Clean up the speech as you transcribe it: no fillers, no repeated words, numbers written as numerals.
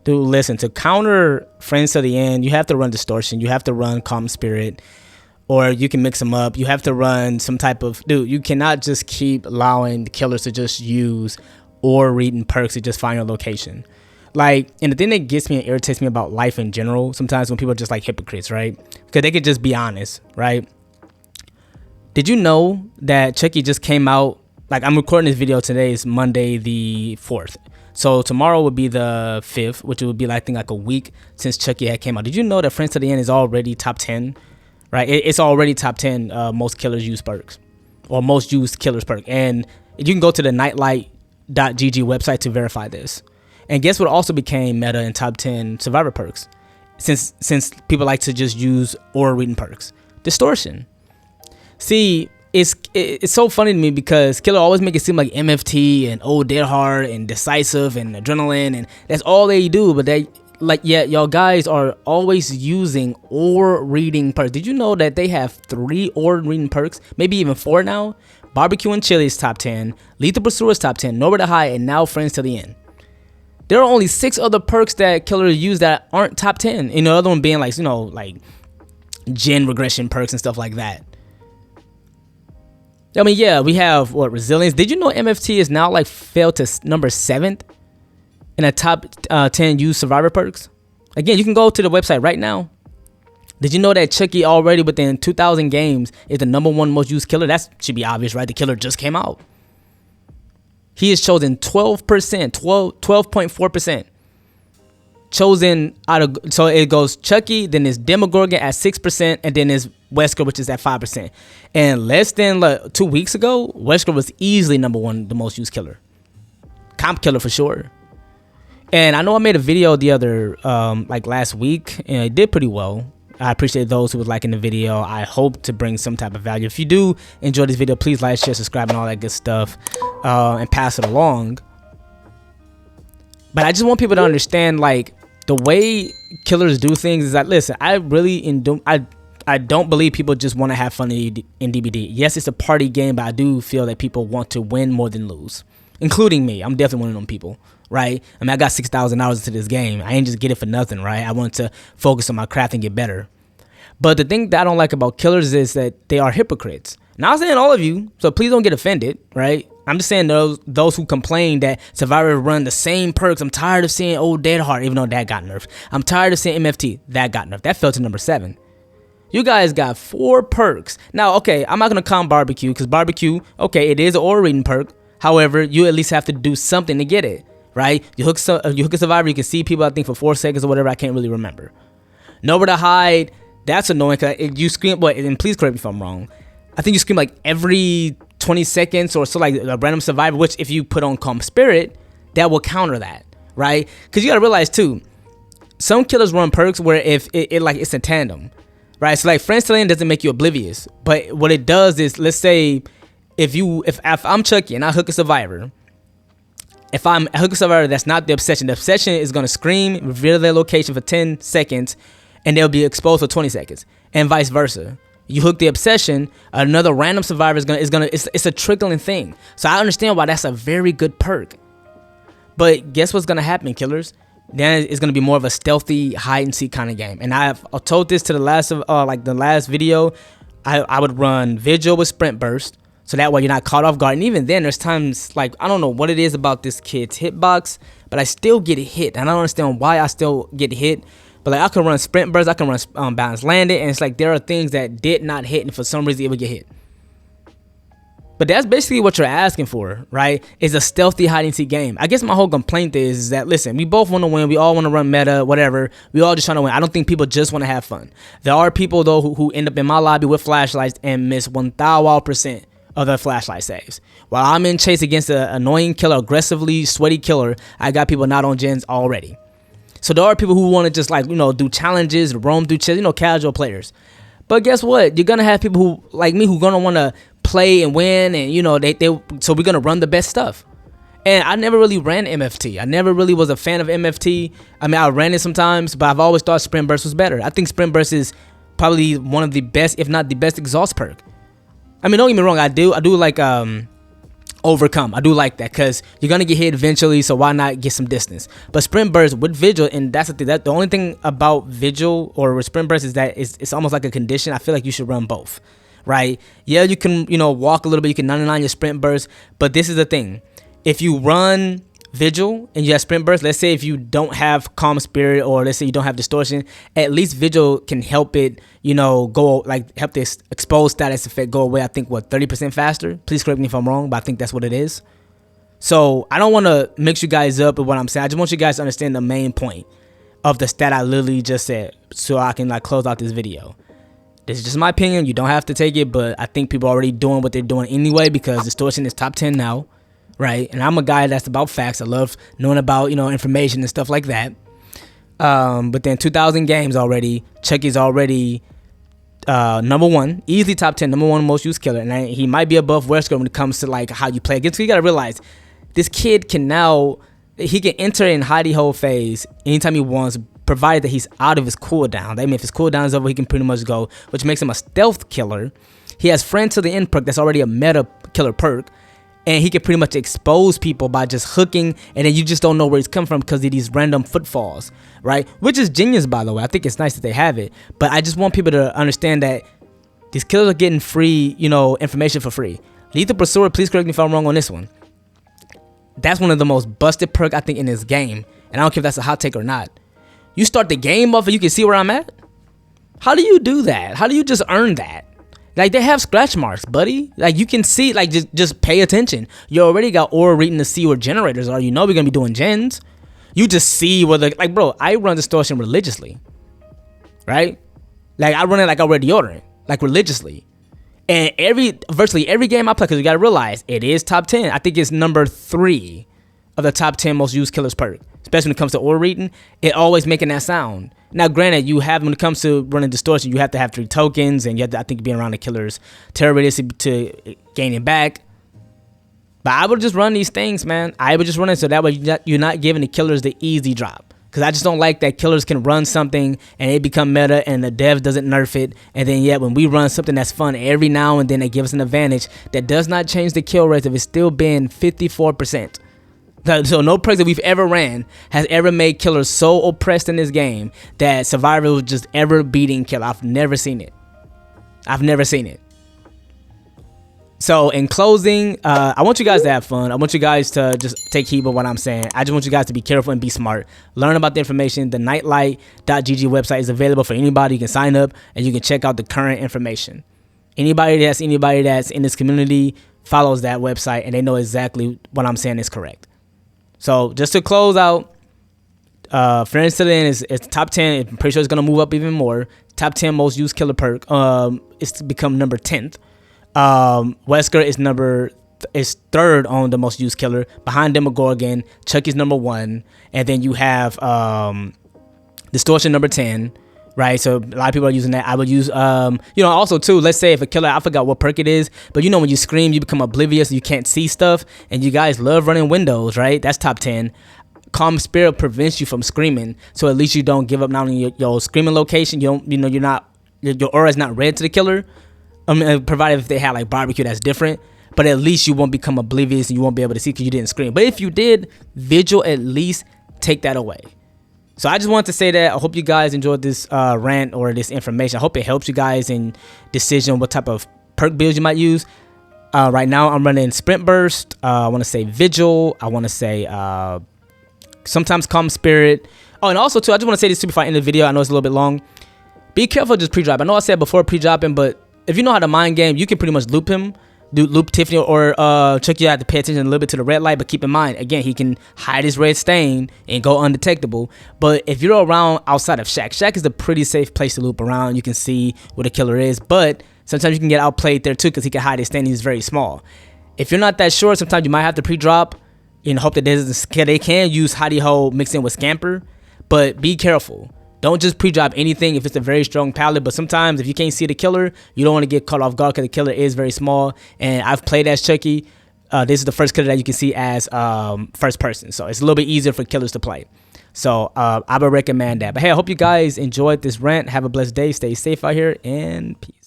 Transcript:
Dude, listen, to counter Friends to the End, you have to run Distortion, you have to run Calm Spirit, or you can mix them up. You have to run some type of... Dude, you cannot just keep allowing the killers to just use or reading perks to just find your location. Like, and the thing that gets me and irritates me about life in general, sometimes when people are just like hypocrites, right? Because they could just be honest, right? Did you know that Chucky just came out? Like, I'm recording this video today. It's Monday the 4th. So tomorrow would be the 5th, which would be, like, I think, like a week since Chucky had came out. Did you know that Friends to the End is already top 10? Right? It's already top 10 most killers use perks, or most used killers perk. And you can go to the nightlight.gg website to verify this. And guess what also became meta in top 10 survivor perks? Since people like to just use aura reading perks. Distortion. See, it's so funny to me because killer always make it seem like MFT and old dead hard and decisive and adrenaline, and that's all they do. But they like, yeah, y'all guys are always using aura reading perks. Did you know that they have 3 aura reading perks? Maybe even 4 now. Barbecue and Chili is top 10. Lethal Pursuer is top 10. Nowhere to Hide, and now Friends to the End. There are only 6 other perks that killers use that aren't top 10. And the other one being like, you know, like gen regression perks and stuff like that. I mean, yeah, we have what, resilience. Did you know MFT is now like fell to number 7th in the top 10 used survivor perks? Again, you can go to the website right now. Did you know that Chucky already within 2,000 games is the #1 most used killer? That should be obvious, right? The killer just came out. He is chosen 12.4%. Chosen out of, so it goes Chucky, then there's Demogorgon at 6%, and then there's Wesker, which is at 5%. And less than like 2 weeks ago, Wesker was easily #1, the most used killer. Comp killer for sure. And I know I made a video the other, like last week, and it did pretty well. I appreciate those who was liking the video. I hope to bring some type of value. If you do enjoy this video, please like, share, subscribe, and all that good stuff, and pass it along. But I just want people to understand, like, the way killers do things is that, listen, I don't believe people just want to have fun in DBD. Yes, it's a party game, but I do feel that people want to win more than lose, including me. I'm definitely one of them people, right? I mean, I got 6,000 hours into this game. I ain't just get it for nothing, right? I want to focus on my craft and get better. But the thing that I don't like about killers is that they are hypocrites. Now, I'm saying all of you, so please don't get offended, right? I'm just saying those who complain that survivors run the same perks. I'm tired of seeing old dead hard, even though that got nerfed. I'm tired of seeing MFT. That got nerfed. That fell to number 7. You guys got 4 perks. Now, okay, I'm not going to count Barbecue, because Barbecue, okay, it is an aura reading perk. However, you at least have to do something to get it, right? You hook a survivor, you can see people, I think, for 4 seconds or whatever. I can't really remember. Nowhere to Hide, that's annoying, because you scream, but, and please correct me if I'm wrong, I think you scream like every 20 seconds or so, like a random survivor, which if you put on Calm Spirit, that will counter that, right? Because you got to realize too, some killers run perks where if it like it's a tandem, right? So like Friends to the End doesn't make you oblivious, but what it does is, let's say if I'm Chucky and I hook a survivor, if I hook a survivor that's not the obsession is going to scream, reveal their location for 10 seconds, and they'll be exposed for 20 seconds, and vice versa. You hook the obsession, another random survivor it's a trickling thing. So I understand why that's a very good perk. But guess what's gonna happen, killers? Then it's gonna be more of a stealthy hide and seek kind of game. And I've told this to the last video. I would run Vigil with Sprint Burst, so that way you're not caught off guard. And even then, there's times like I don't know what it is about this kid's hitbox, but I still get hit. And I don't understand why I still get hit. But like I can run Sprint Burst, I can run Balance Landed, and it's like there are things that did not hit, and for some reason it would get hit. But that's basically what you're asking for, right? Is a stealthy hide and seek game. I guess my whole complaint is that, listen, we both want to win. We all want to run meta, whatever. We all just trying to win. I don't think people just want to have fun. There are people, though, who end up in my lobby with flashlights and miss 1,000% of their flashlight saves. While I'm in chase against an annoying killer, aggressively sweaty killer, I got people not on gens already. So there are people who want to just like, you know, do challenges, roam through chess, you know, casual players. But guess what? You're going to have people who, like me, who going to want to play and win, and, you know, so we're going to run the best stuff. And I never really ran MFT. I never really was a fan of MFT. I mean, I ran it sometimes, but I've always thought Sprint Burst was better. I think Sprint Burst is probably one of the best, if not the best, exhaust perk. I mean, don't get me wrong, I do like overcome. I do like that because you're gonna get hit eventually, so why not get some distance? But sprint burst with vigil, and that's the thing. That the only thing about vigil or with sprint burst is that it's almost like a condition. I feel like you should run both, right? Yeah, you can walk a little bit. You can 99 your sprint burst, but this is the thing. If you run vigil and you have sprint burst, let's say if you don't have calm spirit, or let's say you don't have distortion, at least vigil can help it go, like, help this exposed status effect go away. I think 30% faster. Please correct me if I'm wrong, but I think that's what it is. So I don't want to mix you guys up with what I'm saying. I just want you guys to understand the main point of the stat I literally just said, so I can close out this video. This is just my opinion. You don't have to take it, but I think people are already doing what they're doing anyway, because distortion is top 10 now. Right, and I'm a guy that's about facts. I love knowing about information and stuff like that. But then 2,000 games already. Chucky's already number one, easily top 10, number one most used killer, and he might be above Wesker when it comes to how you play against. So you gotta realize this kid can enter in hidey hole phase anytime he wants, provided that he's out of his cooldown. I mean, if his cooldown is over, he can pretty much go, which makes him a stealth killer. He has friend to the end perk. That's already a meta killer perk. And he can pretty much expose people by just hooking, and then you just don't know where he's coming from because of these random footfalls, right? Which is genius, by the way. I think it's nice that they have it. But I just want people to understand that these killers are getting free, information for free. Lethal Pursuer, please correct me if I'm wrong on this one. That's one of the most busted perk, I think, in this game. And I don't care if that's a hot take or not. You start the game off and you can see where I'm at? How do you do that? How do you just earn that? They have scratch marks, buddy. You can see, just pay attention. You already got aura reading to see where generators are. We're going to be doing gens. You just see where bro, I run distortion religiously, right? I run it like I wear deodorant, religiously. And virtually every game I play, because you got to realize, it is top 10. I think it's number 3 of the top 10 most used killers perk. Especially when it comes to aura reading, it always making that sound. Now, granted, when it comes to running distortion, you have to have 3 tokens, and you have to, I think, be around the killer's terror radius to gain it back. But I would just run these things, man. I would just run it so that way you're not giving the killers the easy drop. Because I just don't like that killers can run something and it become meta and the dev doesn't nerf it. And then yet when we run something that's fun every now and then, they give us an advantage that does not change the kill rate if it's still been 54%. So no perks that we've ever ran has ever made killers so oppressed in this game that survivor was just ever beating killer. I've never seen it. So in closing, I want you guys to have fun. I want you guys to just take heed of what I'm saying. I just want you guys to be careful and be smart. Learn about the information. The nightlight.gg website is available for anybody. You can sign up and you can check out the current information. Anybody that's in this community follows that website and they know exactly what I'm saying is correct. So just to close out, Friends to the End is top 10. I'm pretty sure it's going to move up even more. Top 10 most used killer perk. It's become number 10th. Wesker is third on the most used killer. Behind Demogorgon, Chucky's number 1. And then you have Distortion number 10. Right, so a lot of people are using that. I would use, also too, let's say if a killer, I forgot what perk it is, but when you scream, you become oblivious, you can't see stuff, and you guys love running windows, right? That's top 10. Calm Spirit prevents you from screaming, so at least you don't give up not only your screaming location, your aura is not red to the killer, provided if they have barbecue, that's different, but at least you won't become oblivious and you won't be able to see because you didn't scream. But if you did, Vigil at least take that away. So I just wanted to say that. I hope you guys enjoyed this rant or this information. I hope it helps you guys in decision what type of perk builds you might use. Right now I'm running Sprint Burst. I want to say Vigil. I want to say sometimes Calm Spirit. Oh, and also too, I just want to say this too before I end the video. I know it's a little bit long. Be careful just pre-drop. I know I said before pre-dropping, but if you know how to mind game, you can pretty much loop him. Loop Tiffany or Chucky. You have to pay attention a little bit to the red light, but keep in mind, again, he can hide his red stain and go undetectable. But if you're around outside of Shack is a pretty safe place to loop around. You can see where the killer is, but sometimes you can get outplayed there too because he can hide his stain. He's very small. If you're not that sure, sometimes you might have to pre-drop and hope that they can use hidey hole mixed in with Scamper, but be careful. Don't just pre-drop anything if it's a very strong palette, but sometimes if you can't see the killer, you don't want to get caught off guard because the killer is very small. And I've played as Chucky. This is the first killer that you can see as first person, so it's a little bit easier for killers to play. So I would recommend that. But hey, I hope you guys enjoyed this rant. Have a blessed day. Stay safe out here, and peace.